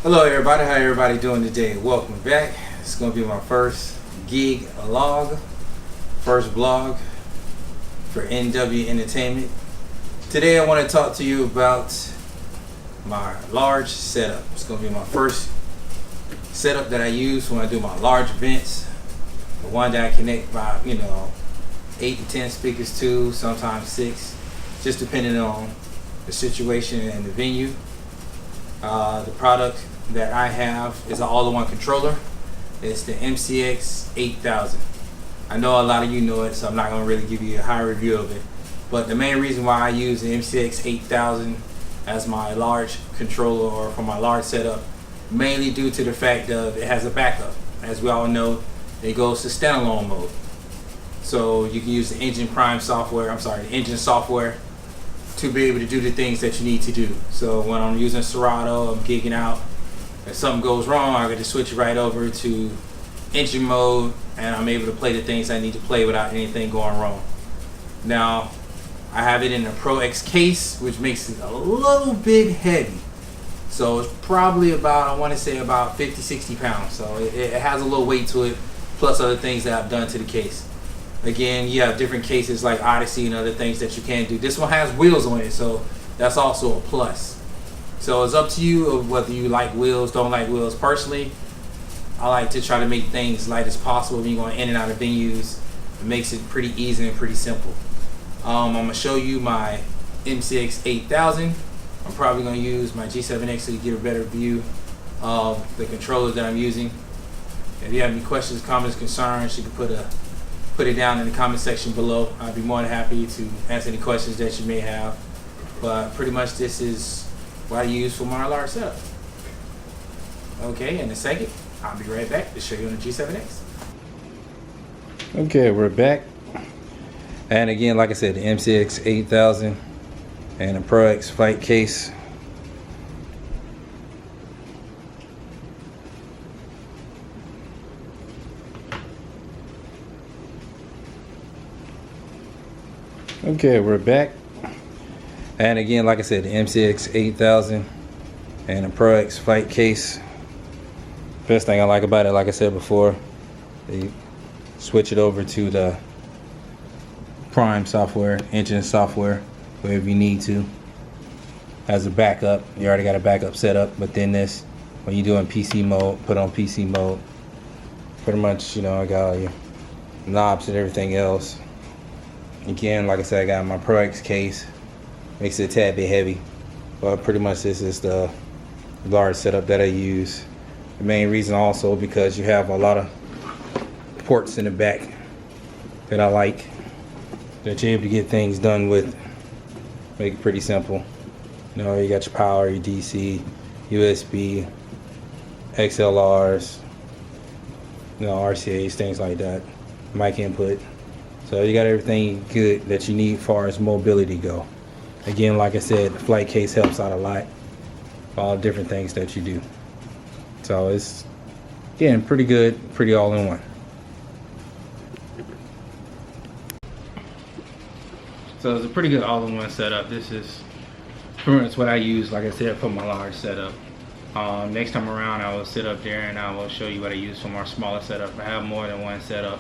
Hello everybody, how everybody doing today? Welcome back. It's going to be my first gig log, first vlog for NW Entertainment. Today I want to talk to you about my large setup. It's going to be my first setup that I use when I do my large events. The one that I connect by, 8 to 10 speakers to, sometimes 6, just depending on the situation and the venue. The product that I have is an all-in-one controller. It's the MCX 8000. I know a lot of you know it, so I'm not going to really give you a high review of it. But the main reason why I use the MCX 8000 as my large controller or for my large setup, mainly due to the fact of it has a backup. As we all know, it goes to standalone mode. So you can use the engine software to be able to do the things that you need to do. So when I'm using Serato, I'm gigging out, if something goes wrong, I can just switch right over to engine mode and I'm able to play the things I need to play without anything going wrong. Now, I have it in a Pro X case, which makes it a little bit heavy. So it's probably about, I want to say about 50, 60 pounds. So it has a little weight to it, plus other things that I've done to the case. Again, you have different cases like Odyssey and other things that you can do. This one has wheels on it, so that's also a plus. So it's up to you of whether you like wheels, don't like wheels. Personally, I like to try to make things light as possible when you're going in and out of venues. It makes it pretty easy and pretty simple. I'm going to show you my MCX 8000. I'm probably going to use my G7X so you get a better view of the controllers that I'm using. If you have any questions, comments, concerns, you can put it down in the comment section below. I'd be more than happy to answer any questions that you may have. But pretty much this is what I use for my large setup. Okay, in a second, I'll be right back to show you on the G7X. Okay, we're back. And again, like I said, the MCX 8000 and the Pro X flight case. Okay, we're back. And again, like I said, the MCX 8000 and the Pro X flight case. Best thing I like about it, like I said before, you switch it over to the Prime software, engine software, wherever you need to. As a backup, you already got a backup set up, but then this, when you do in PC mode, put on PC mode. Pretty much, I got all your knobs and everything else. Again, like I said, I got my Pro X case. Makes it a tad bit heavy, but pretty much this is the large setup that I use. The main reason also because you have a lot of ports in the back that I like, that you're able to get things done with. Make it pretty simple. You got your power, your DC, USB, XLRs, RCAs, things like that, mic input. So you got everything good that you need as far as mobility go. Again, like I said, the flight case helps out a lot for all the different things that you do. So it's, again, pretty good, pretty all-in-one. So it's a pretty good all-in-one setup. This is pretty much what I use, like I said, for my large setup. Next time around, I will sit up there and I will show you what I use for my smaller setup. I have more than one setup,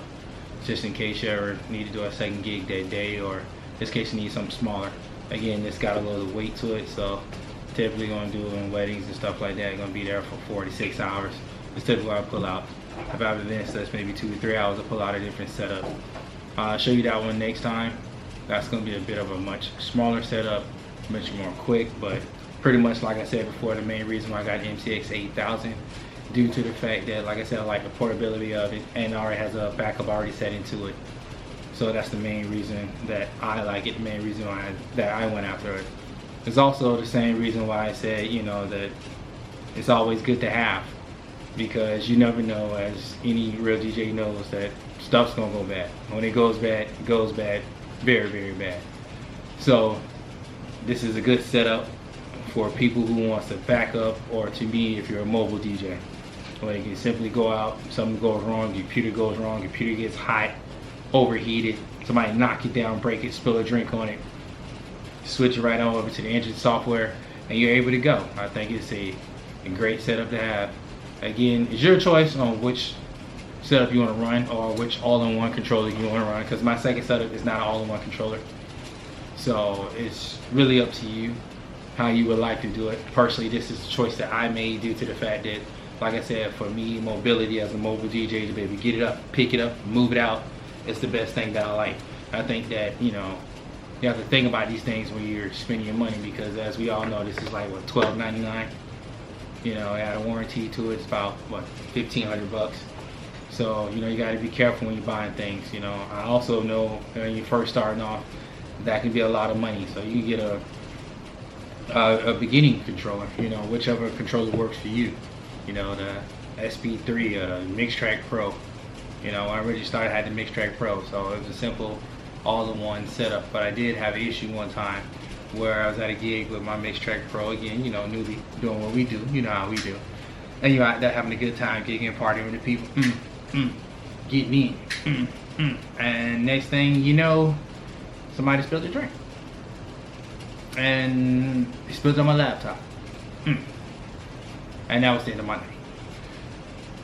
just in case you ever need to do a second gig that day, or in case you need something smaller. Again, it's got a little weight to it, so typically going to do in weddings and stuff like that, going to be there for 4 to 6 hours. It's typically what I pull out. If I have events that's maybe 2 to 3 hours, I pull out a different setup. I'll show you that one next time. That's going to be a bit of a much smaller setup, much more quick, but pretty much like I said before, the main reason why I got the MCX 8000, due to the fact that, like I said, I like the portability of it, and it already has a backup already set into it. So that's the main reason that I like it, the main reason why that I went after it. It's also the same reason why I said, that it's always good to have, because you never know, as any real DJ knows, that stuff's gonna go bad. When it goes bad, very, very bad. So this is a good setup for people who wants to back up, or to me, if you're a mobile DJ, where you can simply go out, something goes wrong, your computer goes wrong, your computer gets hot, overheated, somebody knock it down, break it, spill a drink on it, switch it right on over to the engine software, and you're able to go. I think it's a a great setup to have. Again, it's your choice on which setup you want to run or which all-in-one controller you want to run, because my second setup is not an all-in-one controller. So it's really up to you how you would like to do it. Personally, this is a choice that I made due to the fact that, like I said, for me, mobility as a mobile DJ, to be able to get it up, pick it up, move it out, it's the best thing that I like. I think that, you know, you have to think about these things when you're spending your money, because as we all know, this is like, what, $12.99? You know, add a warranty to it, it's about, what, $1,500. So, you know, you got to be careful when you're buying things. You know, I also know when you're first starting off, that can be a lot of money. So you can get a beginning controller, you know, whichever controller works for you. You know, the SP3, MixTrack Pro. You know, when I originally started, I had the MixTrack Pro, so it was a simple all-in-one setup. But I did have an issue one time where I was at a gig with my MixTrack Pro, again, you know, newbie, doing what we do, you know how we do. And you're out there having a good time, gigging, partying with the people, getting in. And next thing you know, somebody spilled a drink. And it spilled on my laptop. And that was the end of my night.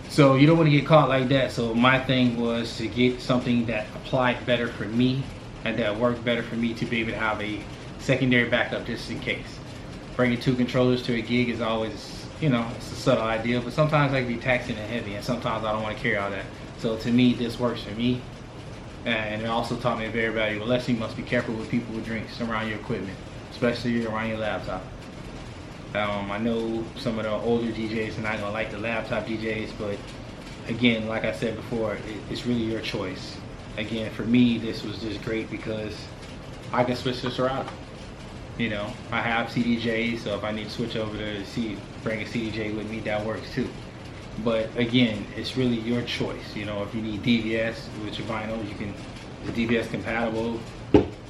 So you don't want to get caught like that. So my thing was to get something that applied better for me and that worked better for me, to be able to have a secondary backup just in case. Bringing two controllers to a gig is always, you know, it's a subtle idea, but sometimes that can be taxing and heavy, and sometimes I don't want to carry all that. So to me, this works for me. And it also taught me a very valuable lesson. You must be careful with people with drinks around your equipment, especially around your laptop. I know some of the older DJs are not going to like the laptop DJs, but again, like I said before, it's really your choice. Again, for me, this was just great because I can switch this around. You know, I have CDJs, so if I need to switch over to bring a CDJ with me, that works too. But again, it's really your choice. You know, if you need DVS with your vinyl, you can, the DVS compatible,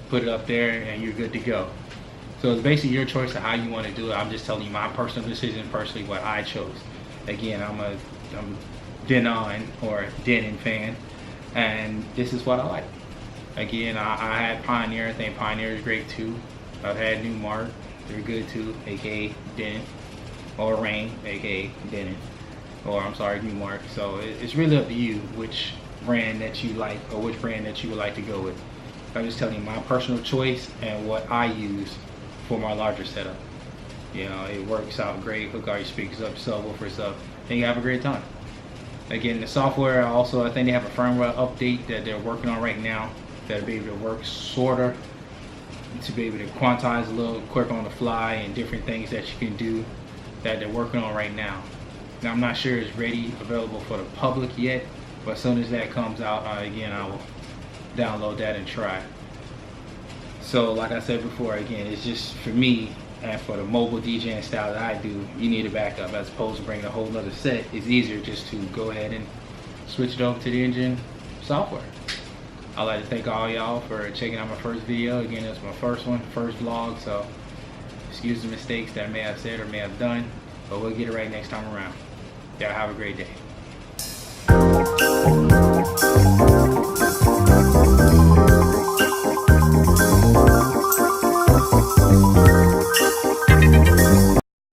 put it up there and you're good to go. So it's basically your choice of how you want to do it. I'm just telling you my personal decision, personally what I chose. Again, I'm a Denon or Denon fan, and this is what I like. Again, I had Pioneer. I think Pioneer is great too. I've had Newmark. They're good too, aka Denon, or Rain, aka Denon, or I'm sorry, Newmark. So it's really up to you which brand that you like or which brand that you would like to go with. I'm just telling you my personal choice and what I use for my larger setup. You know, it works out great. Hook all your speakers up, subwoofers up, and you have a great time. Again, the software also, I think they have a firmware update that they're working on right now that'll be able to work sorta, to be able to quantize a little quicker on the fly and different things that you can do that they're working on right now. Now, I'm not sure it's ready, available for the public yet, but as soon as that comes out, again, I will download that and try. So like I said before, again, it's just for me and for the mobile DJing style that I do, you need a backup as opposed to bringing a whole other set. It's easier just to go ahead and switch it over to the engine software. I'd like to thank all y'all for checking out my first video. Again, it's my first one, first vlog, so excuse the mistakes that I may have said or may have done, but we'll get it right next time around. Y'all have a great day.